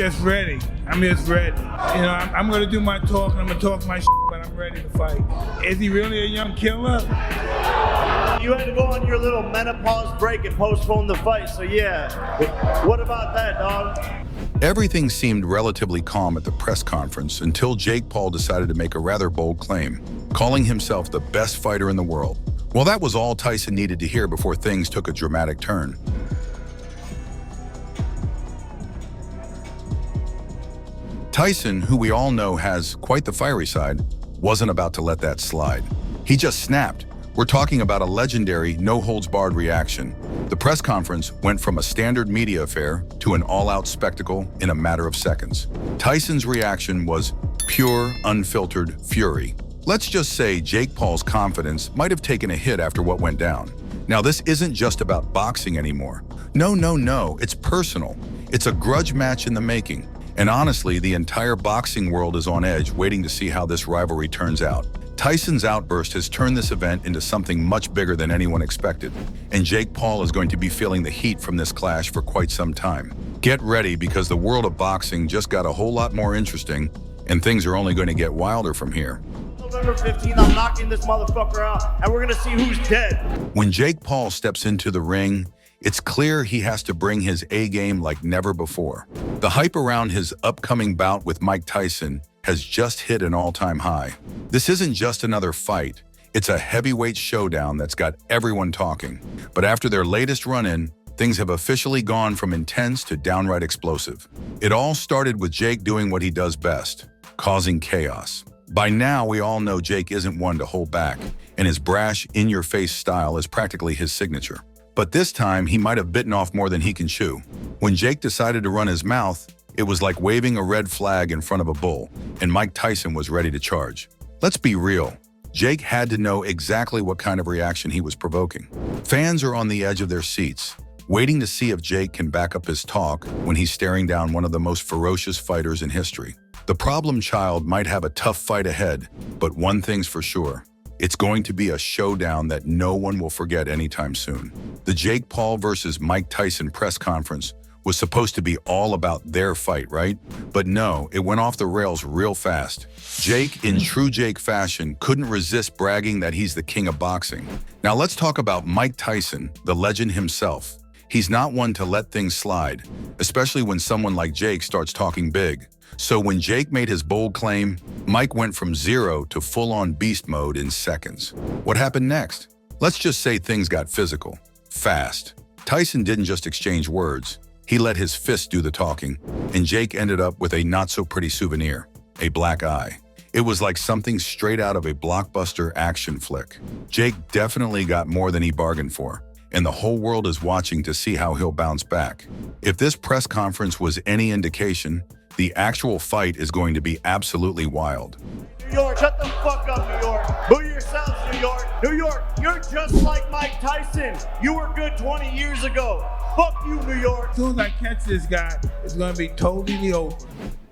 just ready. I'm just ready. You know, I'm going to do my talk, and I'm going to talk my shit, but I'm ready to fight. Is he really a young killer? You had to go on your little menopause break and postpone the fight, so yeah. What about that, dog? Everything seemed relatively calm at the press conference until Jake Paul decided to make a rather bold claim, calling himself the best fighter in the world. Well, that was all Tyson needed to hear before things took a dramatic turn. Tyson, who we all know has quite the fiery side, wasn't about to let that slide. He just snapped. We're talking about a legendary no-holds-barred reaction. The press conference went from a standard media affair to an all-out spectacle in a matter of seconds. Tyson's reaction was pure, unfiltered fury. Let's just say Jake Paul's confidence might have taken a hit after what went down. Now, this isn't just about boxing anymore. No, it's personal. It's a grudge match in the making. And honestly, the entire boxing world is on edge, waiting to see how this rivalry turns out. Tyson's outburst has turned this event into something much bigger than anyone expected, and Jake Paul is going to be feeling the heat from this clash for quite some time. Get ready, because the world of boxing just got a whole lot more interesting, and things are only going to get wilder from here. November 15th, I'm knocking this motherfucker out, and we're gonna see who's dead. When Jake Paul steps into the ring, it's clear he has to bring his A-game like never before. The hype around his upcoming bout with Mike Tyson has just hit an all-time high. This isn't just another fight, it's a heavyweight showdown that's got everyone talking. But after their latest run-in, things have officially gone from intense to downright explosive. It all started with Jake doing what he does best, causing chaos. By now, we all know Jake isn't one to hold back, and his brash, in-your-face style is practically his signature. But this time, he might have bitten off more than he can chew. When Jake decided to run his mouth, it was like waving a red flag in front of a bull, and Mike Tyson was ready to charge. Let's be real. Jake had to know exactly what kind of reaction he was provoking. Fans are on the edge of their seats, waiting to see if Jake can back up his talk when he's staring down one of the most ferocious fighters in history. The problem child might have a tough fight ahead, but one thing's for sure. It's going to be a showdown that no one will forget anytime soon. The Jake Paul versus Mike Tyson press conference was supposed to be all about their fight, right? But no, it went off the rails real fast. Jake, in true Jake fashion, couldn't resist bragging that he's the king of boxing. Now let's talk about Mike Tyson, the legend himself. He's not one to let things slide, especially when someone like Jake starts talking big. So when Jake made his bold claim, Mike went from zero to full-on beast mode in seconds. What happened next? Let's just say things got physical, fast. Tyson didn't just exchange words. He let his fists do the talking, and Jake ended up with a not-so-pretty souvenir, a black eye. It was like something straight out of a blockbuster action flick. Jake definitely got more than he bargained for, and the whole world is watching to see how he'll bounce back. If this press conference was any indication, the actual fight is going to be absolutely wild. New York, shut the fuck up, New York. Boo yourselves, New York. New York, you're just like Mike Tyson. You were good 20 years ago. Fuck you, New York. As soon as I catch this guy, it's going to be totally over.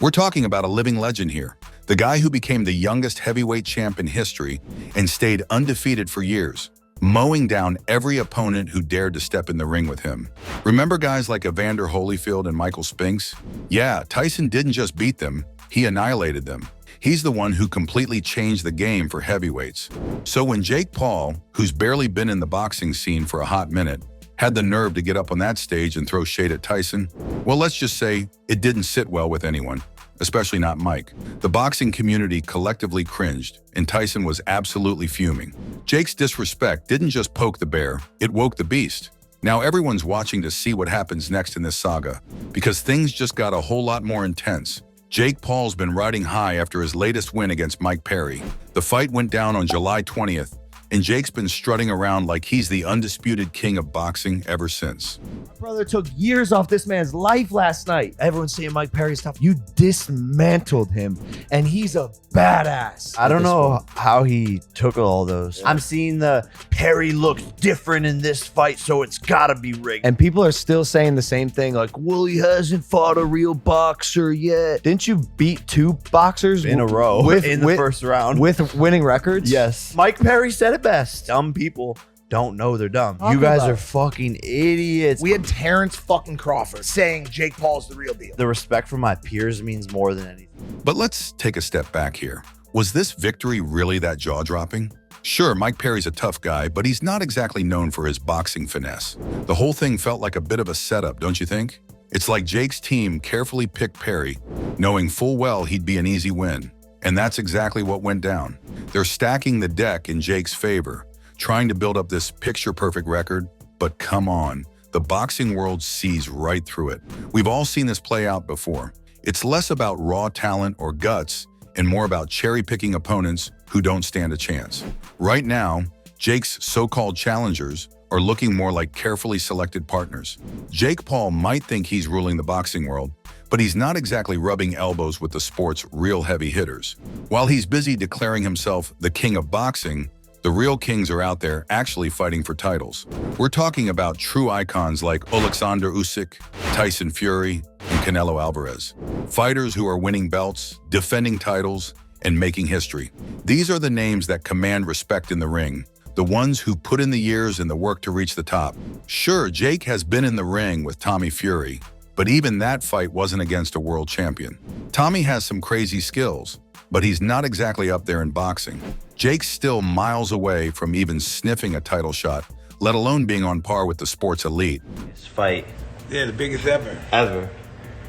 We're talking about a living legend here. The guy who became the youngest heavyweight champ in history and stayed undefeated for years, mowing down every opponent who dared to step in the ring with him. Remember guys like Evander Holyfield and Michael Spinks? Yeah, Tyson didn't just beat them, he annihilated them. He's the one who completely changed the game for heavyweights. So when Jake Paul, who's barely been in the boxing scene for a hot minute, had the nerve to get up on that stage and throw shade at Tyson, well, let's just say it didn't sit well with anyone, especially not Mike. The boxing community collectively cringed, and Tyson was absolutely fuming. Jake's disrespect didn't just poke the bear, it woke the beast. Now everyone's watching to see what happens next in this saga, because things just got a whole lot more intense. Jake Paul's been riding high after his latest win against Mike Perry. The fight went down on July 20th, and Jake's been strutting around like he's the undisputed king of boxing ever since. My brother took years off this man's life last night. Everyone's saying Mike Perry's tough. You dismantled him, and he's a badass. I don't know how he took all those. I'm seeing the Perry looks different in this fight, so it's gotta be rigged. And people are still saying the same thing, like, well, he hasn't fought a real boxer yet. Didn't you beat 2 boxers In a row in the first round with winning records? Yes. Mike Perry said it best. Dumb people don't know they're dumb. Talking You guys about are it. fucking idiots. We had Terrence fucking Crawford saying Jake Paul's the real deal. The respect for my peers means more than anything. But let's take a step back here. Was this victory really that jaw-dropping? Sure, Mike Perry's a tough guy, but he's not exactly known for his boxing finesse. The whole thing felt like a bit of a setup, don't you think? It's like Jake's team carefully picked Perry, knowing full well he'd be an easy win. And that's exactly what went down. They're stacking the deck in Jake's favor, trying to build up this picture-perfect record, but come on, the boxing world sees right through it. We've all seen this play out before. It's less about raw talent or guts and more about cherry-picking opponents who don't stand a chance. Right now, Jake's so-called challengers are looking more like carefully selected partners. Jake Paul might think he's ruling the boxing world, but he's not exactly rubbing elbows with the sport's real heavy hitters. While he's busy declaring himself the king of boxing, the real kings are out there actually fighting for titles. We're talking about true icons like Alexander Usyk, Tyson Fury, and Canelo Alvarez. Fighters who are winning belts, defending titles, and making history. These are the names that command respect in the ring, the ones who put in the years and the work to reach the top. Sure, Jake has been in the ring with Tommy Fury, but even that fight wasn't against a world champion. Tommy has some crazy skills, but he's not exactly up there in boxing. Jake's still miles away from even sniffing a title shot, let alone being on par with the sport's elite. This fight Yeah, the biggest ever. ever.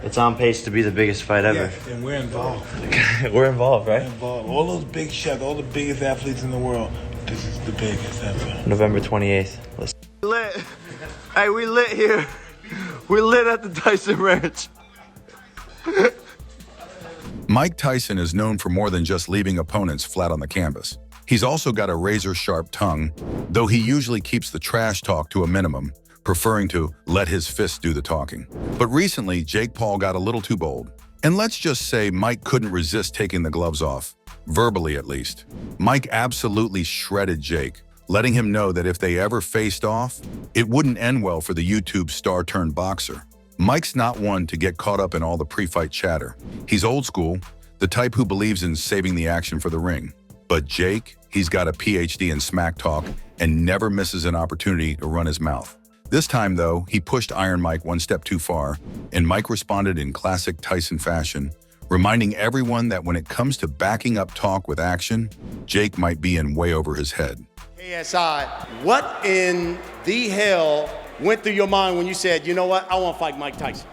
It's on pace to be the biggest fight ever. Yes, and we're involved. We're involved, We're right? involved. All those big shots, all the biggest athletes in the world. This is the biggest ever. November 28th. Let's Lit. Hey, we lit here. We lit at the Tyson Ranch. Mike Tyson is known for more than just leaving opponents flat on the canvas. He's also got a razor-sharp tongue, though he usually keeps the trash talk to a minimum, preferring to let his fists do the talking. But recently, Jake Paul got a little too bold. And let's just say Mike couldn't resist taking the gloves off, verbally at least. Mike absolutely shredded Jake, letting him know that if they ever faced off, it wouldn't end well for the YouTube star-turned-boxer. Mike's not one to get caught up in all the pre-fight chatter. He's old school, the type who believes in saving the action for the ring. But Jake, he's got a PhD in smack talk and never misses an opportunity to run his mouth. This time, though, he pushed Iron Mike one step too far, and Mike responded in classic Tyson fashion, reminding everyone that when it comes to backing up talk with action, Jake might be in way over his head. KSI, what in the hell went through your mind when you said, you know what, I want to fight Mike Tyson?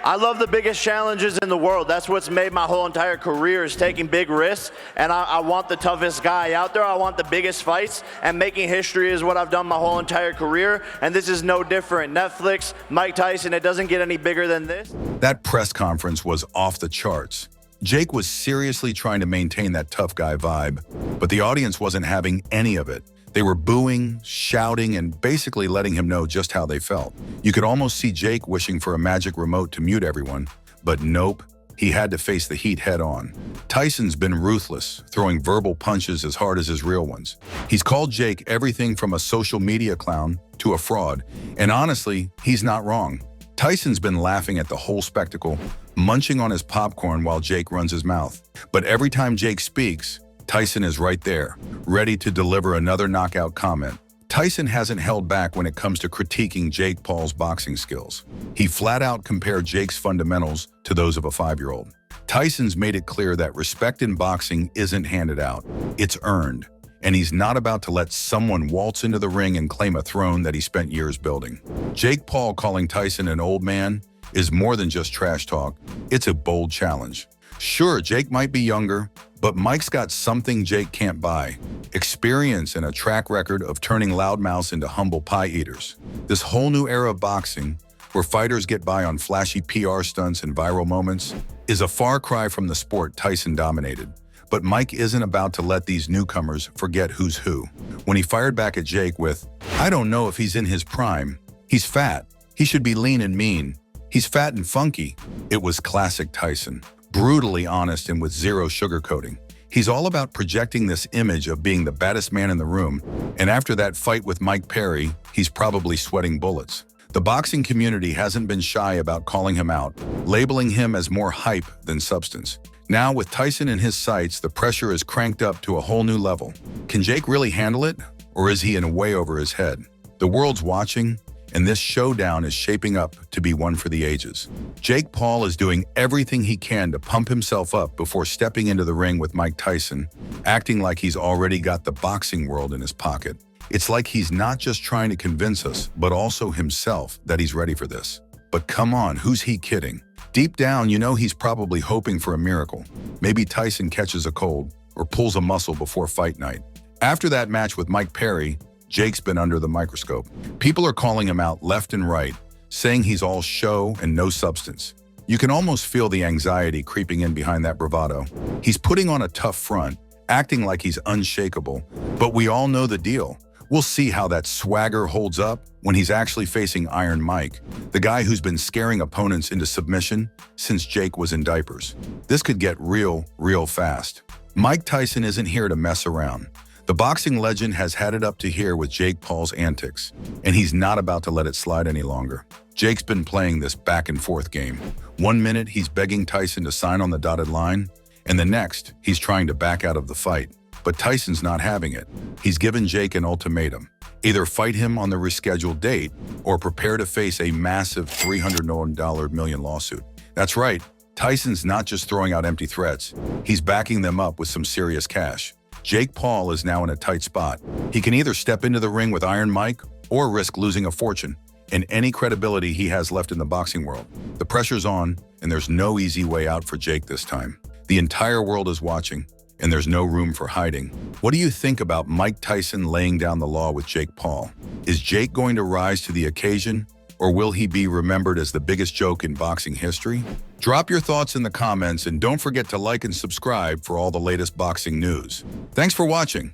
I love the biggest challenges in the world. That's what's made my whole entire career, is taking big risks. And I want the toughest guy out there. I want the biggest fights. And making history is what I've done my whole entire career. And this is no different. Netflix, Mike Tyson, it doesn't get any bigger than this. That press conference was off the charts. Jake was seriously trying to maintain that tough guy vibe, but the audience wasn't having any of it. They were booing, shouting, and basically letting him know just how they felt. You could almost see Jake wishing for a magic remote to mute everyone, but nope, he had to face the heat head on. Tyson's been ruthless, throwing verbal punches as hard as his real ones. He's called Jake everything from a social media clown to a fraud, and honestly, he's not wrong. Tyson's been laughing at the whole spectacle, munching on his popcorn while Jake runs his mouth. But every time Jake speaks, Tyson is right there, ready to deliver another knockout comment. Tyson hasn't held back when it comes to critiquing Jake Paul's boxing skills. He flat out compared Jake's fundamentals to those of a 5-year-old. Tyson's made it clear that respect in boxing isn't handed out, it's earned. And he's not about to let someone waltz into the ring and claim a throne that he spent years building. Jake Paul calling Tyson an old man is more than just trash talk, it's a bold challenge. Sure, Jake might be younger, but Mike's got something Jake can't buy: experience and a track record of turning loudmouths into humble pie eaters. This whole new era of boxing, where fighters get by on flashy PR stunts and viral moments, is a far cry from the sport Tyson dominated. But Mike isn't about to let these newcomers forget who's who. When he fired back at Jake with, "I don't know if he's in his prime. He's fat. He should be lean and mean. He's fat and funky," it was classic Tyson. Brutally honest and with zero sugarcoating. He's all about projecting this image of being the baddest man in the room, and after that fight with Mike Perry, he's probably sweating bullets. The boxing community hasn't been shy about calling him out, labeling him as more hype than substance. Now, with Tyson in his sights, the pressure is cranked up to a whole new level. Can Jake really handle it? or is he in way over his head? The world's watching, and this showdown is shaping up to be one for the ages. Jake Paul is doing everything he can to pump himself up before stepping into the ring with Mike Tyson, acting like he's already got the boxing world in his pocket. It's like he's not just trying to convince us, but also himself that he's ready for this. But come on, who's he kidding? Deep down, you know he's probably hoping for a miracle. Maybe Tyson catches a cold or pulls a muscle before fight night. After that match with Mike Perry, Jake's been under the microscope. People are calling him out left and right, saying he's all show and no substance. You can almost feel the anxiety creeping in behind that bravado. He's putting on a tough front, acting like he's unshakable, but we all know the deal. We'll see how that swagger holds up when he's actually facing Iron Mike, the guy who's been scaring opponents into submission since Jake was in diapers. This could get real fast. Mike Tyson isn't here to mess around. The boxing legend has had it up to here with Jake Paul's antics, and he's not about to let it slide any longer. Jake's been playing this back and forth game. One minute, he's begging Tyson to sign on the dotted line, and the next, he's trying to back out of the fight. But Tyson's not having it. He's given Jake an ultimatum. Either fight him on the rescheduled date or prepare to face a massive $300 million lawsuit. That's right, Tyson's not just throwing out empty threats. He's backing them up with some serious cash. Jake Paul is now in a tight spot. He can either step into the ring with Iron Mike or risk losing a fortune and any credibility he has left in the boxing world. The pressure's on, and there's no easy way out for Jake this time. The entire world is watching, and there's no room for hiding. What do you think about Mike Tyson laying down the law with Jake Paul? Is Jake going to rise to the occasion, or will he be remembered as the biggest joke in boxing history? Drop your thoughts in the comments, and don't forget to like and subscribe for all the latest boxing news. Thanks for watching.